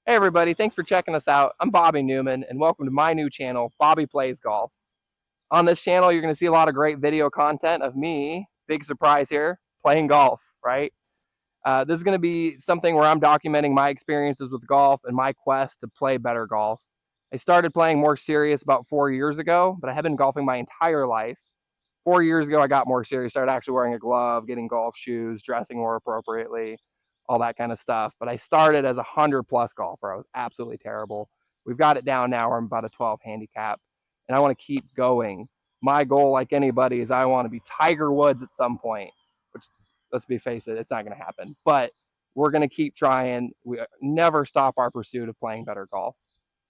Hey everybody, thanks for checking us out. I'm Bobby Newman and welcome to my new channel, Bobby Plays Golf. On this channel, you're going to see a lot of great video content of me, big surprise here, playing golf, right? This is going to be something where I'm documenting my experiences with golf and my quest to play better golf. I started playing more serious about 4 years ago, but I have been golfing my entire life. 4 years ago, I got more serious, started actually wearing a glove, getting golf shoes, dressing more appropriately, all that kind of stuff. But I started as a 100+ golfer. I was absolutely terrible. We've got it down now. I'm about a 12 handicap, and I want to keep going. My goal, like anybody, is I want to be Tiger Woods at some point, which, let's be face it, it's not going to happen. But we're going to keep trying. We never stop our pursuit of playing better golf.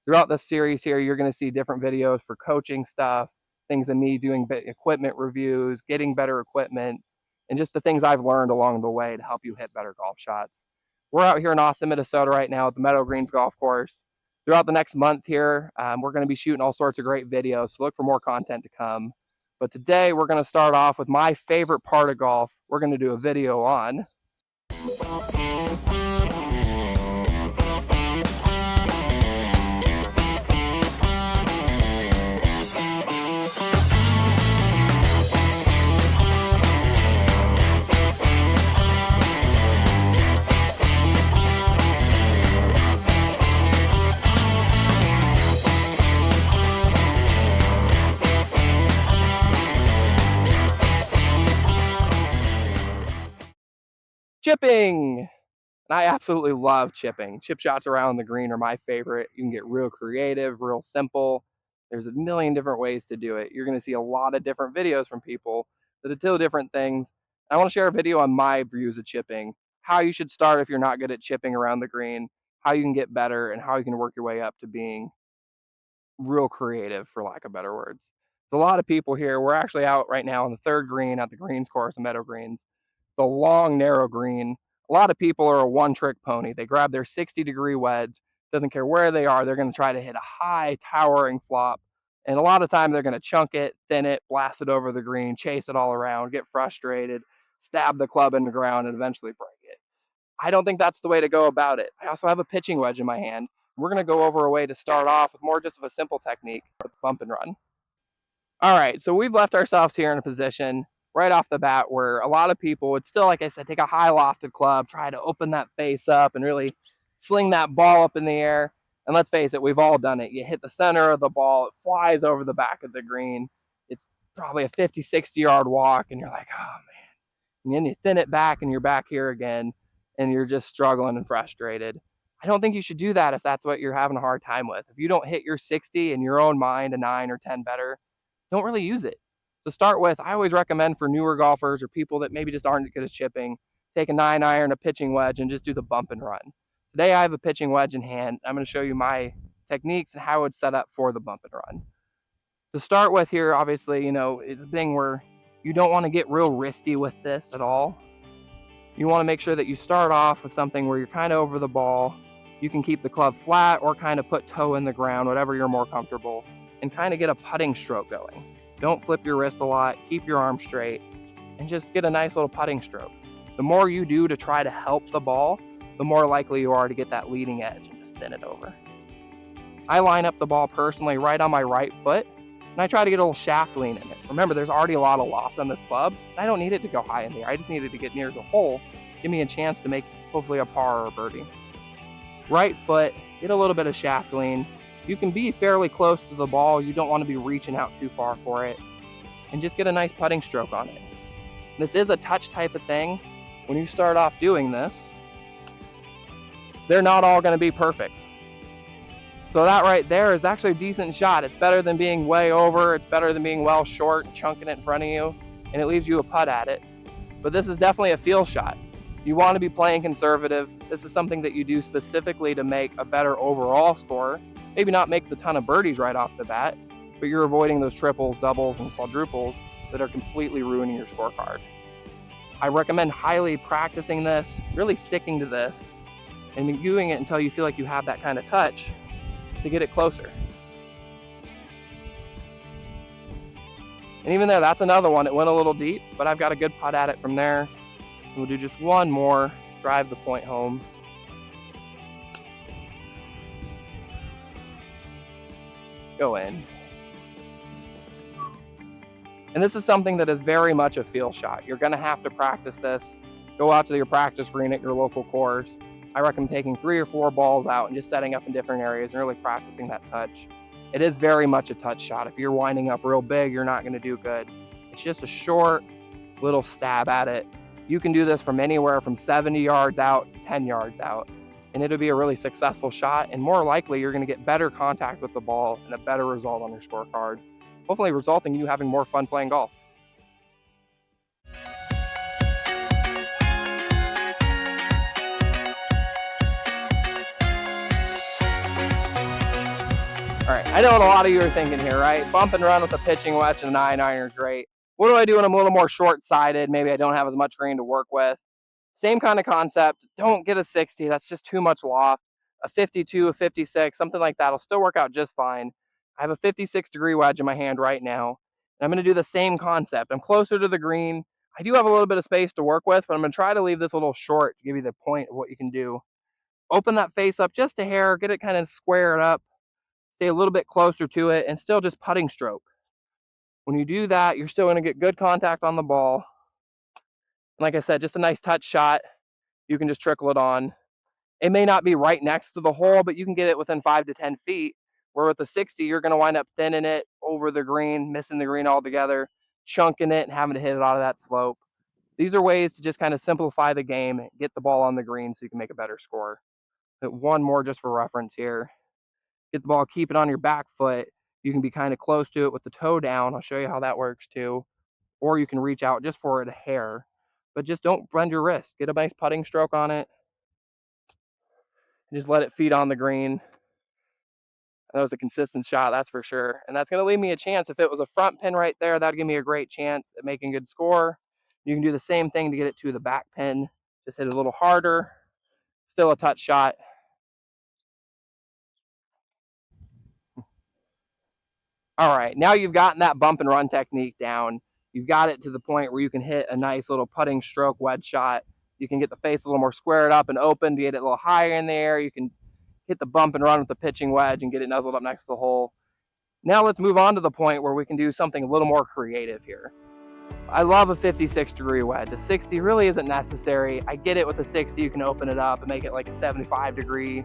Throughout this series here, you're going to see different videos for coaching stuff, things of me doing equipment reviews, getting better equipment, and just the things I've learned along the way to help you hit better golf shots. We're out here in Austin, Minnesota right now at the Meadow Greens Golf Course. Throughout the next month here, we're going to be shooting all sorts of great videos, so look for more content to come. But today we're going to start off with my favorite part of golf. We're going to do a video on chipping. And I absolutely love chipping. Chip shots around the green are my favorite. You can get real creative, real simple. There's a million different ways to do it. You're going to see a lot of different videos from people that do different things. I want to share a video on my views of chipping, how you should start if you're not good at chipping around the green, how you can get better, and how you can work your way up to being real creative, for lack of better words. There's a lot of people here. We're actually out right now on the third green at the greens course in Meadow Greens. The long, narrow green. A lot of people are a one-trick pony. They grab their 60-degree wedge. Doesn't care where they are. They're going to try to hit a high, towering flop. And a lot of time they're going to chunk it, thin it, blast it over the green, chase it all around, get frustrated, stab the club in the ground, and eventually break it. I don't think that's the way to go about it. I also have a pitching wedge in my hand. We're going to go over a way to start off with more just of a simple technique, bump and run. All right, so we've left ourselves here in a position right off the bat where a lot of people would still, like I said, take a high lofted club, try to open that face up and really sling that ball up in the air. And let's face it, we've all done it. You hit the center of the ball, it flies over the back of the green. It's probably a 50, 60-yard walk, and you're like, oh, man. And then you thin it back, and you're back here again, and you're just struggling and frustrated. I don't think you should do that if that's what you're having a hard time with. If you don't hit your 60 in your own mind, a 9 or 10 better, don't really use it. To start with, I always recommend for newer golfers or people that maybe just aren't good at chipping, take a 9-iron, a pitching wedge, and just do the bump and run. Today I have a pitching wedge in hand. I'm going to show you my techniques and how I would set up for the bump and run. To start with here, obviously, it's a thing where you don't want to get real wristy with this at all. You want to make sure that you start off with something where you're kind of over the ball. You can keep the club flat or kind of put toe in the ground, whatever you're more comfortable, and kind of get a putting stroke going. Don't flip your wrist a lot, keep your arm straight, and just get a nice little putting stroke. The more you do to try to help the ball, the more likely you are to get that leading edge and just thin it over. I line up the ball personally right on my right foot, and I try to get a little shaft lean in it. Remember, there's already a lot of loft on this club. I don't need it to go high in the air. I just need it to get near the hole, give me a chance to make hopefully a par or a birdie. Right foot, get a little bit of shaft lean. You can be fairly close to the ball. You don't want to be reaching out too far for it. And just get a nice putting stroke on it. This is a touch type of thing. When you start off doing this, they're not all going to be perfect. So that right there is actually a decent shot. It's better than being way over. It's better than being well short and chunking it in front of you. And it leaves you a putt at it. But this is definitely a feel shot. You want to be playing conservative. This is something that you do specifically to make a better overall score. Maybe not make the ton of birdies right off the bat, but you're avoiding those triples, doubles, and quadruples that are completely ruining your scorecard. I recommend highly practicing this, really sticking to this, and doing it until you feel like you have that kind of touch to get it closer. And even there, that's another one. It went a little deep, but I've got a good putt at it from there. We'll do just one more, drive the point home. go in. And this is something that is very much a feel shot. You're gonna have to practice this. Go out to your practice green at your local course. I recommend taking 3 or 4 balls out and just setting up in different areas and really practicing that touch. It is very much a touch shot. If you're winding up real big, you're not gonna do good. It's just a short little stab at it. You can do this from anywhere from 70 yards out to 10 yards out, and it'll be a really successful shot, and more likely you're gonna get better contact with the ball and a better result on your scorecard, hopefully resulting in you having more fun playing golf. All right, I know what a lot of you are thinking here, right? Bump and run with a pitching wedge and an 9-iron is great. What do I do when I'm a little more short-sighted? Maybe I don't have as much green to work with. Same kind of concept. Don't get a 60. That's just too much loft. A 52, a 56, something like that will still work out just fine. I have a 56-degree wedge in my hand right now, and I'm going to do the same concept. I'm closer to the green. I do have a little bit of space to work with, but I'm going to try to leave this a little short to give you the point of what you can do. Open that face up just a hair, get it kind of squared up, stay a little bit closer to it, and still just putting stroke. When you do that, you're still going to get good contact on the ball. And like I said, just a nice touch shot. You can just trickle it on. It may not be right next to the hole, but you can get it within 5 to 10 feet, where with the 60, you're going to wind up thinning it over the green, missing the green altogether, chunking it, and having to hit it out of that slope. These are ways to just kind of simplify the game and get the ball on the green so you can make a better score. But one more just for reference here. Get the ball, keep it on your back foot. You can be kind of close to it with the toe down. I'll show you how that works too. Or you can reach out just for it a hair, but just don't bend your wrist. Get a nice putting stroke on it. And just let it feed on the green. That was a consistent shot, that's for sure. And that's going to leave me a chance. If it was a front pin right there, that'd give me a great chance at making a good score. You can do the same thing to get it to the back pin. Just hit it a little harder. Still a touch shot. All right, now you've gotten that bump and run technique down. You've got it to the point where you can hit a nice little putting stroke wedge shot. You can get the face a little more squared up and open to get it a little higher in there. You can hit the bump and run with the pitching wedge and get it nuzzled up next to the hole. Now let's move on to the point where we can do something a little more creative here. I love a 56-degree wedge. A 60 really isn't necessary. I get it with a 60, you can open it up and make it like a 75-degree.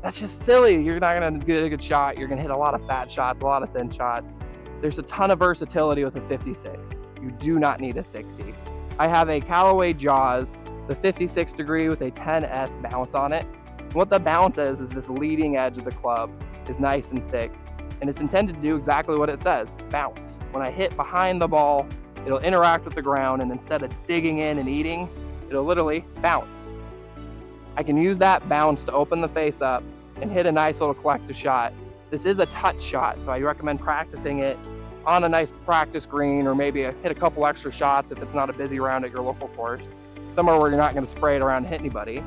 That's just silly. You're not going to get a good shot. You're going to hit a lot of fat shots, a lot of thin shots. There's a ton of versatility with a 56. You do not need a 60. I have a Callaway Jaws, the 56-degree with a 10S bounce on it. What the bounce is this leading edge of the club is nice and thick, and it's intended to do exactly what it says, bounce. When I hit behind the ball, it'll interact with the ground, and instead of digging in and eating, it'll literally bounce. I can use that bounce to open the face up and hit a nice little collective shot. This is a touch shot, so I recommend practicing it on a nice practice green, or maybe hit a couple extra shots if it's not a busy round at your local course, somewhere where you're not going to spray it around and hit anybody.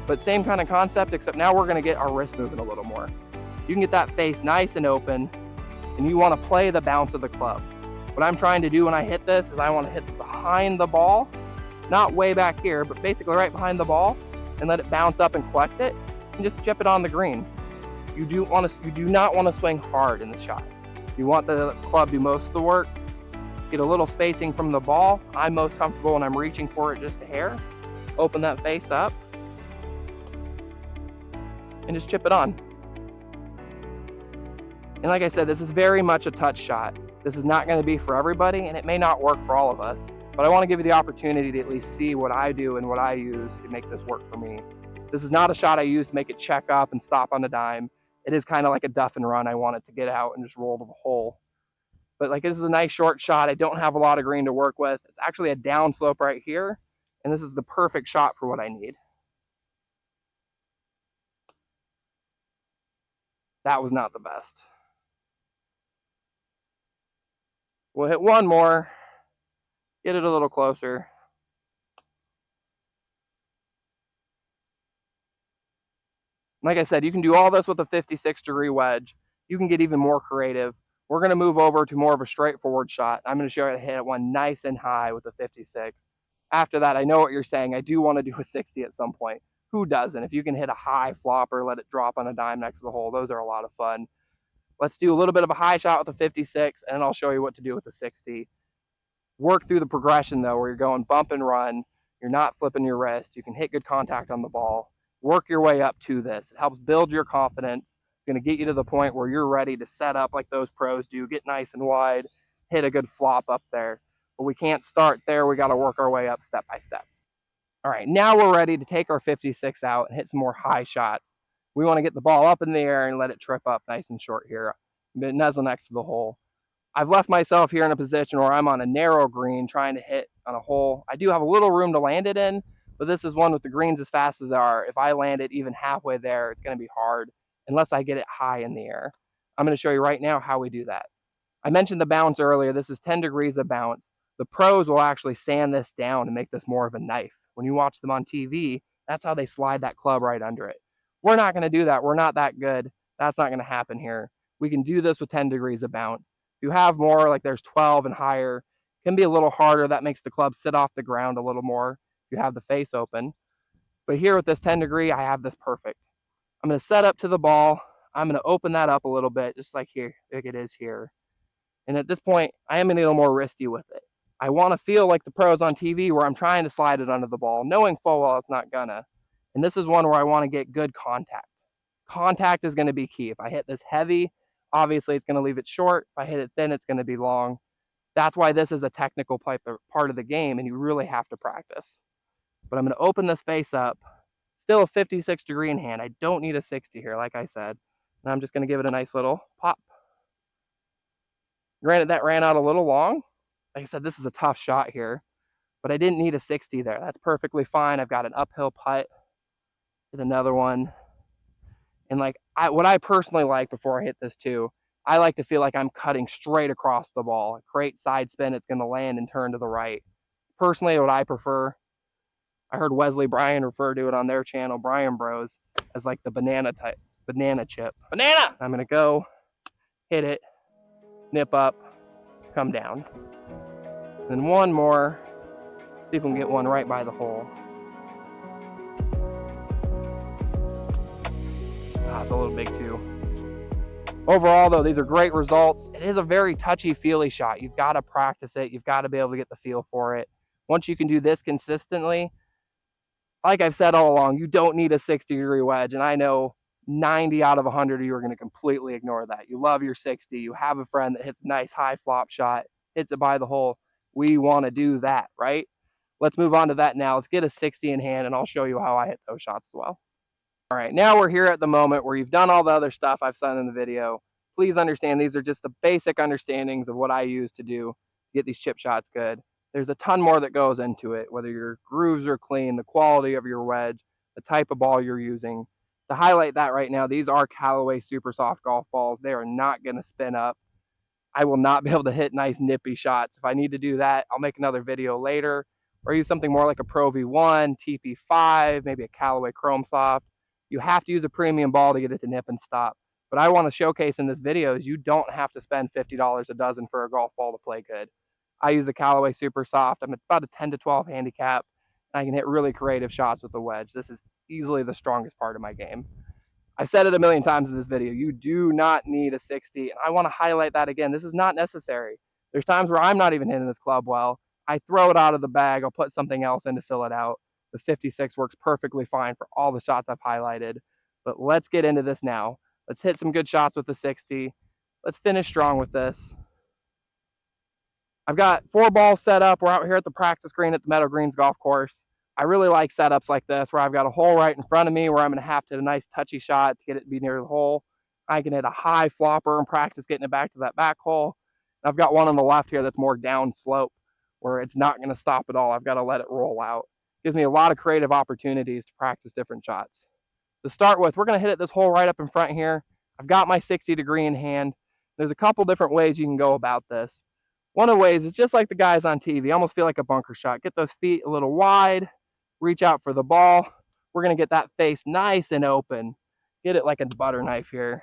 But same kind of concept, except now we're going to get our wrist moving a little more. You can get that face nice and open, and you want to play the bounce of the club. What I'm trying to do when I hit this is I want to hit behind the ball, not way back here, but basically right behind the ball, and let it bounce up and collect it, and just chip it on the green. You do not want to swing hard in the shot. You want the club to do most of the work. Get a little spacing from the ball. I'm most comfortable when I'm reaching for it just a hair. Open that face up and just chip it on. And like I said, this is very much a touch shot. This is not going to be for everybody, and it may not work for all of us, but I want to give you the opportunity to at least see what I do and what I use to make this work for me. This is not a shot I use to make it check up and stop on a dime. It is kind of like a duff and run. I want it to get out and just roll to the hole. But like, this is a nice short shot. I don't have a lot of green to work with. It's actually a down slope right here, and this is the perfect shot for what I need. That was not the best. We'll hit one more, get it a little closer. Like I said, you can do all this with a 56-degree wedge. You can get even more creative. We're going to move over to more of a straightforward shot. I'm going to show you how to hit one nice and high with a 56. After that, I know what you're saying. I do want to do a 60 at some point. Who doesn't? If you can hit a high flopper, let it drop on a dime next to the hole, those are a lot of fun. Let's do a little bit of a high shot with the 56, and then I'll show you what to do with the 60. Work through the progression though, where you're going bump and run, you're not flipping your wrist, you can hit good contact on the ball. Work your way up to this. It helps build your confidence. It's going to get you to the point where you're ready to set up like those pros do, get nice and wide, hit a good flop up there. But we can't start there. We got to work our way up step by step. All right, now we're ready to take our 56 out and hit some more high shots. We want to get the ball up in the air and let it trip up nice and short here, nuzzle next to the hole. I've left myself here in a position where I'm on a narrow green trying to hit on a hole. I do have a little room to land it in, but this is one with the greens as fast as they are. If I land it even halfway there, it's going to be hard unless I get it high in the air. I'm going to show you right now how we do that. I mentioned the bounce earlier. This is 10 degrees of bounce. The pros will actually sand this down and make this more of a knife. When you watch them on TV, that's how they slide that club right under it. We're not going to do that. We're not that good. That's not going to happen here. We can do this with 10 degrees of bounce. If you have more, like there's 12 and higher, it can be a little harder. That makes the club sit off the ground a little more if you have the face open. But here with this 10 degree, I have this perfect. I'm going to set up to the ball. I'm going to open that up a little bit, just like here, like it is here. And at this point, I am a little more risky with it. I want to feel like the pros on TV where I'm trying to slide it under the ball, knowing full well it's not gonna. And this is one where I want to get good contact. Contact is going to be key. If I hit this heavy, obviously it's going to leave it short. If I hit it thin, it's going to be long. That's why this is a technical part of the game, and you really have to practice. But I'm going to open this face up. Still a 56 degree in hand. I don't need a 60 here, like I said. And I'm just going to give it a nice little pop. Granted, that ran out a little long. Like I said, this is a tough shot here, but I didn't need a 60 there. That's perfectly fine. I've got an uphill putt. Hit another one. And like what I personally like before I hit this too, I like to feel like I'm cutting straight across the ball. A great side spin, it's going to land and turn to the right. Personally, what I prefer, I heard Wesley Bryan refer to it on their channel, Bryan Bros, as like the banana chip. Banana! I'm going to go, hit it, nip up, come down. Then one more, see if we can get one right by the hole. It's a little big too. Overall though, these are great results. It is a very touchy-feely shot. You've got to practice it. You've got to be able to get the feel for it. Once you can do this consistently, like I've said all along, you don't need a 60-degree wedge. And I know 90 out of 100 of you are going to completely ignore that. You love your 60. You have a friend that hits a nice high flop shot, hits it by the hole. We want to do that, right? Let's move on to that now. Let's get a 60 in hand, and I'll show you how I hit those shots as well. All right, now we're here at the moment where you've done all the other stuff I've said in the video. Please understand these are just the basic understandings of what I use to get these chip shots good. There's a ton more that goes into it, whether your grooves are clean, the quality of your wedge, the type of ball you're using. To highlight that right now, these are Callaway Super Soft golf balls. They are not going to spin up. I will not be able to hit nice nippy shots. If I need to do that, I'll make another video later, or use something more like a Pro V1, TP5, maybe a Callaway Chrome Soft. You have to use a premium ball to get it to nip and stop. But I want to showcase in this video is you don't have to spend $50 a dozen for a golf ball to play good. I use a Callaway Super Soft. I'm at about a 10 to 12 handicap, and I can hit really creative shots with a wedge. This is easily the strongest part of my game. I've said it a million times in this video. You do not need a 60, and I want to highlight that again. This is not necessary. There's times where I'm not even hitting this club well. I throw it out of the bag. I'll put something else in to fill it out. The 56 works perfectly fine for all the shots I've highlighted. But let's get into this now. Let's hit some good shots with the 60. Let's finish strong with this. I've got 4 balls set up. We're out here at the practice green at the Meadow Greens golf course. I really like setups like this where I've got a hole right in front of me where I'm going to have to hit a nice touchy shot to get it to be near the hole. I can hit a high flopper and practice getting it back to that back hole. I've got one on the left here that's more down slope where it's not going to stop at all. I've got to let it roll out. Gives me a lot of creative opportunities to practice different shots. To start with, we're going to hit it this hole right up in front here. I've got my 60 degree in hand. There's a couple different ways you can go about this. One of the ways is just like the guys on TV, almost feel like a bunker shot. Get those feet a little wide, reach out for the ball. We're going to get that face nice and open. Get it like a butter knife here.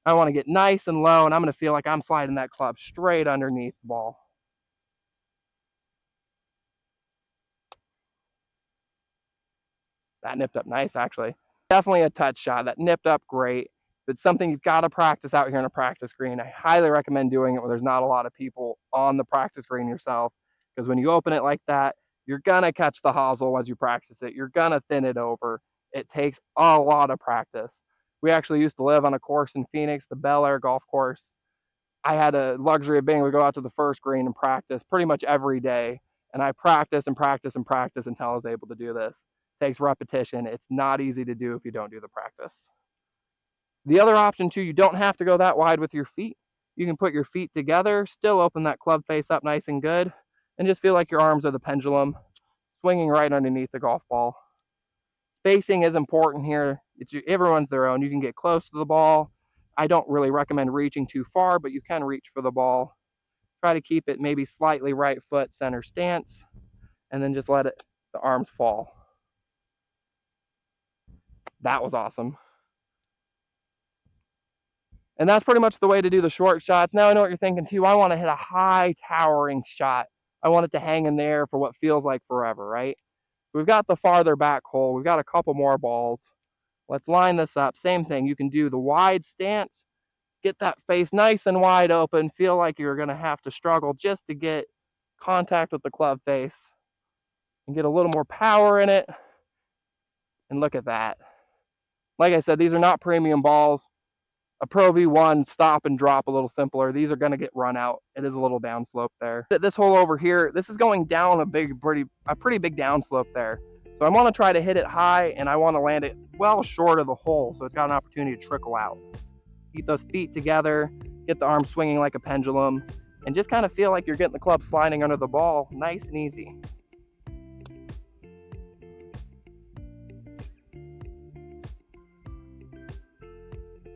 I want to get nice and low, and I'm going to feel like I'm sliding that club straight underneath the ball. That nipped up nice, actually. Definitely a touch shot. That nipped up great. But it's something you've got to practice out here on a practice green. I highly recommend doing it when there's not a lot of people on the practice green yourself, because when you open it like that, you're gonna catch the hosel as you practice it. You're gonna thin it over. It takes a lot of practice. We actually used to live on a course in Phoenix, the Bel Air golf course. I had a luxury of being able to go out to the first green and practice pretty much every day. And I practice and practice and practice until I was able to do this. It takes repetition. It's not easy to do if you don't do the practice. The other option too, you don't have to go that wide with your feet. You can put your feet together, still open that club face up nice and good, and just feel like your arms are the pendulum, swinging right underneath the golf ball. Spacing is important here. Everyone's their own. You can get close to the ball. I don't really recommend reaching too far, but you can reach for the ball. Try to keep it maybe slightly right foot center stance, and then just let the arms fall. That was awesome. And that's pretty much the way to do the short shots. Now I know what you're thinking too. I want to hit a high towering shot. I want it to hang in there for what feels like forever, right? So we've got the farther back hole. We've got a couple more balls. Let's line this up. Same thing. You can do the wide stance. Get that face nice and wide open. Feel like you're going to have to struggle just to get contact with the club face and get a little more power in it. And look at that. Like I said, these are not premium balls. A Pro V1 stop and drop a little simpler. These are going to get run out. It is a little downslope there. This hole over here, this is going down a pretty big downslope there. So I want to try to hit it high, and I want to land it well short of the hole so it's got an opportunity to trickle out. Keep those feet together, get the arm swinging like a pendulum, and just kind of feel like you're getting the club sliding under the ball nice and easy.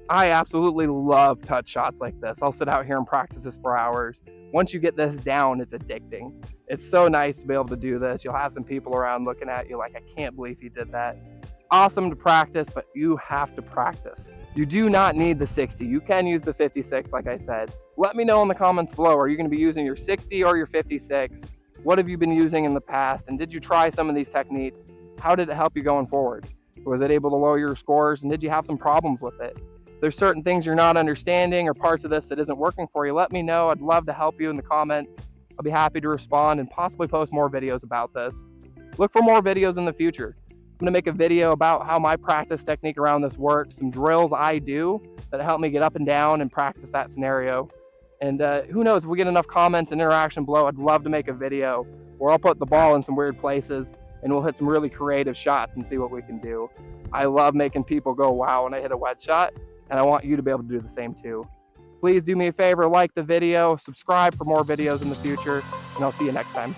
I absolutely love touch shots like this. I'll sit out here and practice this for hours. Once you get this down, it's addicting. It's so nice to be able to do this. You'll have some people around looking at you like, I can't believe he did that. It's awesome to practice, but you have to practice. You do not need the 60. You can use the 56, like I said. Let me know in the comments below. Are you going to be using your 60 or your 56? What have you been using in the past? And did you try some of these techniques? How did it help you going forward? Was it able to lower your scores? And did you have some problems with it? If there's certain things you're not understanding or parts of this that isn't working for you, let me know. I'd love to help you in the comments. I'll be happy to respond and possibly post more videos about this. Look for more videos in the future. I'm going to make a video about how my practice technique around this works, some drills I do that help me get up and down and practice that scenario. And who knows, if we get enough comments and interaction below, I'd love to make a video where I'll put the ball in some weird places and we'll hit some really creative shots and see what we can do. I love making people go wow when I hit a wedge shot, and I want you to be able to do the same too. Please do me a favor, like the video, subscribe for more videos in the future, and I'll see you next time.